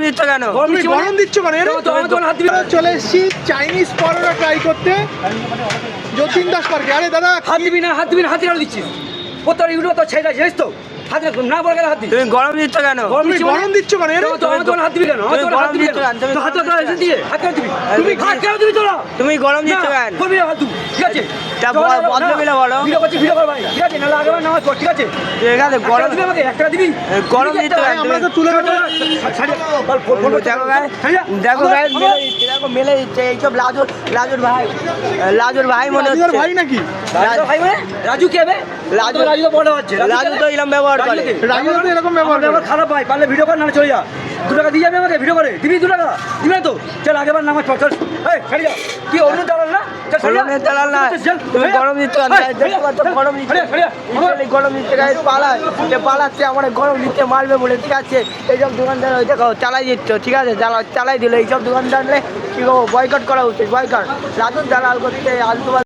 দিচ্ছ কেন? তুমি গরম দিচ্ছ কেন? চলে এসেছি চাইনিজ পরোটা ট্রাই করতে যতীন দাস পার্কে। আরে দাদা হাত দিবি না, হাত কেন দিচ্ছিস? প্রত্যেক ইউটিউব তো ছেড়ে জানিস তো, হাত না বলে গেলে হাত দিবি। তুমি গরম দিচ্ছ কেন? তুমি গরম দিচ্ছ কেন? হাত দিবি কেন? হাত দিবি কেন? হাত দিয়ে হাত কেন দিবি? তুমি হাত কেন দিবি তোরা? তুমি গরম দিচ্ছ কেন? করবি না হাত দিবি, ঠিক আছে? তা বন্ধ মিলে বলো। ভিডিও করছি, ভিডিও করবাই ঠিক আছে? নাহলে আগেবার নামাজ পড়, ঠিক আছে? ঠিক আছে গরম দিবি আমাকে, একটা দিবি। গরম দিচ্ছ কেন? আমরা তো তুলে দেখো গাইস মেলে দিচ্ছে এইসব লাজুর ভাই মনে হচ্ছে। ভাই নাকি? ভাই মানে রাজু কি হবে? রাজু তো বড় হচ্ছে, লাজু তো এরকম ব্যবহার করে। রাজু তো এরকম ব্যবহার ব্যবহার খারাপ ভাই, পারলে ভিডিও কর, নাহলে চলে যা। 2 টাকা দিয়ে যাবে আমাকে ভিডিও করে, দিবি 2 টাকা? দিবি না তো? চল আগেবার নামাজ পড়, চল। এই ছাড়ি যা, কি অন্য দালাল না? চল ছাড়ি যা। অন্য দালাল না। তুমি গরম দিচ্ছ কেন? গরম দিচ্ছে গাইস, পালাচ্ছে আমার গরম দিচ্ছে মারবে বলে, ঠিক আছে? এইসব দোকানদার ওই দেখো চালাই দিচ্ছ, ঠিক আছে? চালাই দিল এইসব দোকানদার কি বয়কট করা উচিত, বয়কট। রাজুর দালাল করতে আলতু